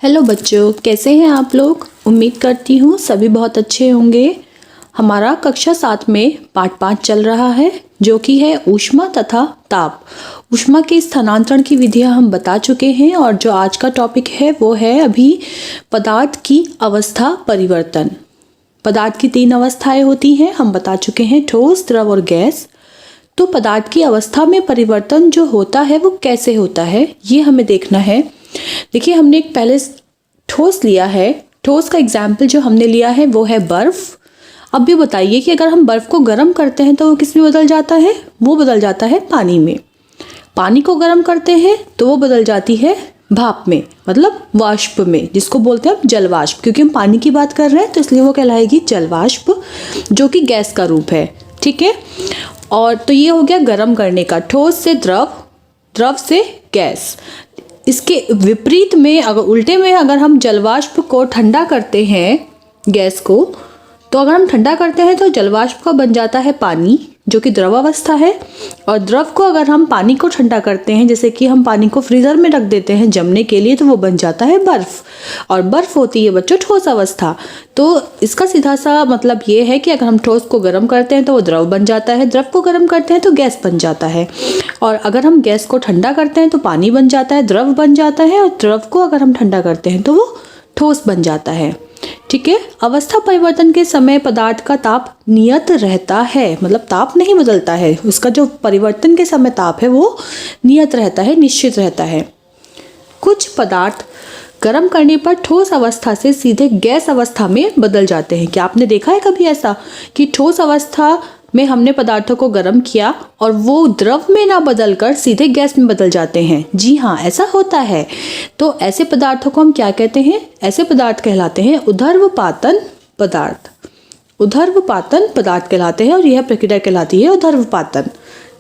Hello बच्चों, कैसे हैं आप लोग। उम्मीद करती हूँ सभी बहुत अच्छे होंगे। हमारा कक्षा 7 में पाठ 5 चल रहा है जो कि है ऊष्मा तथा ताप। ऊष्मा के स्थानांतरण की विधियाँ हम बता चुके हैं और जो आज का टॉपिक है वो है अभी पदार्थ की अवस्था परिवर्तन। पदार्थ की 3 अवस्थाएं होती हैं, हम बता चुके हैं, ठोस, द्रव और गैस। तो पदार्थ की अवस्था में परिवर्तन जो होता है वो कैसे होता है ये हमें देखना है। देखिए, हमने एक पहले ठोस लिया है। ठोस का एग्जाम्पल जो हमने लिया है वो है बर्फ। अब भी बताइए कि अगर हम बर्फ को गर्म करते हैं तो वो किस में बदल जाता है। वो बदल जाता है पानी में। पानी को गर्म करते हैं तो वो बदल जाती है भाप में, मतलब वाष्प में, जिसको बोलते हैं हम जल वाष्प। क्योंकि हम पानी की बात कर रहे हैं तो इसलिए वो कहलाएगी जल वाष्प, जो कि गैस का रूप है। ठीक है। और तो ये हो गया गर्म करने का। ठोस से द्रव, द्रव से गैस। इसके विपरीत में, अगर उल्टे में, अगर हम जलवाष्प को ठंडा करते हैं, गैस को, तो अगर हम ठंडा करते हैं तो जलवाष्प का बन जाता है पानी, जो कि द्रव अवस्था है। और द्रव को अगर हम पानी को ठंडा करते हैं, जैसे कि हम पानी को फ्रीजर में रख देते हैं जमने के लिए, तो वो बन जाता है बर्फ। और बर्फ होती है बच्चों ठोस अवस्था। तो इसका सीधा सा मतलब ये है कि अगर हम ठोस को गर्म करते हैं तो वो द्रव बन जाता है, द्रव को गर्म करते हैं तो गैस बन जाता है, और अगर हम गैस को ठंडा करते हैं तो पानी बन जाता है, द्रव बन जाता है, और द्रव को अगर हम ठंडा करते हैं तो वो ठोस बन जाता है। ठीक है। अवस्था परिवर्तन के समय पदार्थ का ताप नियत रहता है, मतलब ताप नहीं बदलता है। उसका जो परिवर्तन के समय ताप है वो नियत रहता है, निश्चित रहता है। कुछ पदार्थ गर्म करने पर ठोस अवस्था से सीधे गैस अवस्था में बदल जाते हैं। क्या आपने देखा है कभी ऐसा कि ठोस अवस्था में हमने पदार्थों को गर्म किया और वो द्रव में ना बदलकर सीधे गैस में बदल जाते हैं? जी हाँ, ऐसा होता है। तो ऐसे पदार्थों को हम क्या कहते हैं? ऐसे पदार्थ कहलाते हैं ऊर्ध्वपातन पदार्थ। ऊर्ध्वपातन पदार्थ कहलाते हैं और यह प्रक्रिया कहलाती है ऊर्ध्वपातन।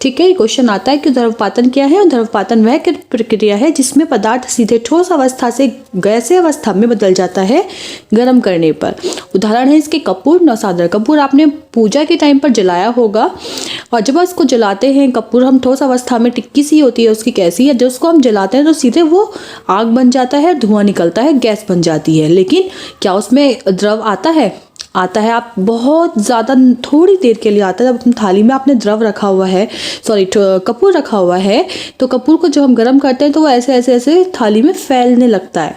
ठीक है। क्वेश्चन आता है कि ऊर्ध्वपातन क्या है। ऊर्ध्वपातन वह प्रक्रिया है जिसमें पदार्थ सीधे ठोस अवस्था से गैसीय अवस्था में बदल जाता है गर्म करने पर। उदाहरण है इसके कपूर, नौसादर। कपूर आपने पूजा के टाइम पर जलाया होगा, और जब उसको जलाते हैं, कपूर हम ठोस अवस्था में, टिक्की सी होती है उसकी, कैसी है, जब उसको हम जलाते हैं तो सीधे वो आग बन जाता है, धुआं निकलता है, गैस बन जाती है। लेकिन क्या उसमें द्रव आता है? आता है। आप बहुत ज़्यादा थोड़ी देर के लिए आता है। जब अपनी थाली में आपने द्रव रखा हुआ है, कपूर रखा हुआ है, तो कपूर को जब हम गर्म करते हैं तो वो ऐसे ऐसे ऐसे थाली में फैलने लगता है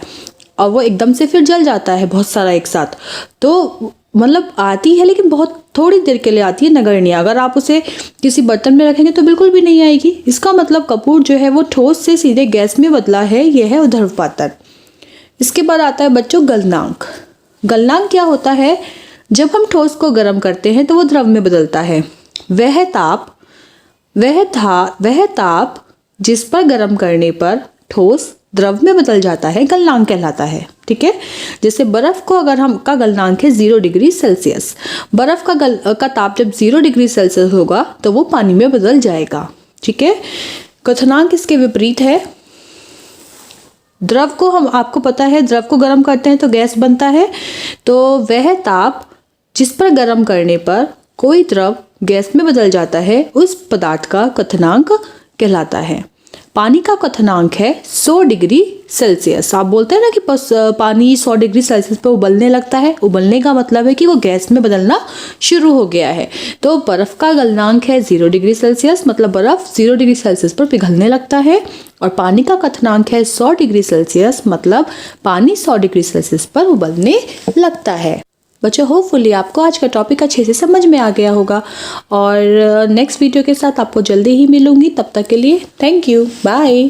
और वो एकदम से फिर जल जाता है बहुत सारा एक साथ। तो मतलब आती है, लेकिन बहुत थोड़ी देर के लिए आती है, नगण्य। अगर आप उसे किसी बर्तन में रखेंगे तो बिल्कुल भी नहीं आएगी। इसका मतलब कपूर जो है वो ठोस से सीधे गैस में बदला है। यह है ऊर्ध्वपातन। इसके बाद आता है बच्चों गलनांक। गलनांक क्या होता है? जब हम ठोस को गर्म करते हैं तो वो द्रव में बदलता है। वह ताप जिस पर गर्म करने पर ठोस द्रव में बदल जाता है गलनांक कहलाता है। ठीक है। जैसे बर्फ को अगर हम का गलनांक है 0 डिग्री सेल्सियस। बर्फ का ताप जब 0 डिग्री सेल्सियस होगा तो वो पानी में बदल जाएगा। ठीक है। क्वथनांक इसके विपरीत है। द्रव को हम, आपको पता है, द्रव को गर्म करते हैं तो गैस बनता है। तो वह ताप जिस पर गर्म करने पर कोई द्रव गैस में बदल जाता है उस पदार्थ का क्वथनांक कहलाता है। पानी का क्वथनांक है 100 डिग्री सेल्सियस। आप बोलते हैं ना कि पानी 100 डिग्री सेल्सियस पर उबलने लगता है। उबलने का मतलब है कि वो गैस में बदलना शुरू हो गया है। तो बर्फ का गलनांक है 0 डिग्री सेल्सियस, मतलब बर्फ 0 डिग्री सेल्सियस पर पिघलने लगता है। और पानी का क्वथनांक है 100 डिग्री सेल्सियस, मतलब पानी 100 डिग्री सेल्सियस पर उबलने लगता है। बच्चों, होपफुली आपको आज का टॉपिक अच्छे से समझ में आ गया होगा, और नेक्स्ट वीडियो के साथ आपको जल्दी ही मिलूंगी। तब तक के लिए थैंक यू, बाय।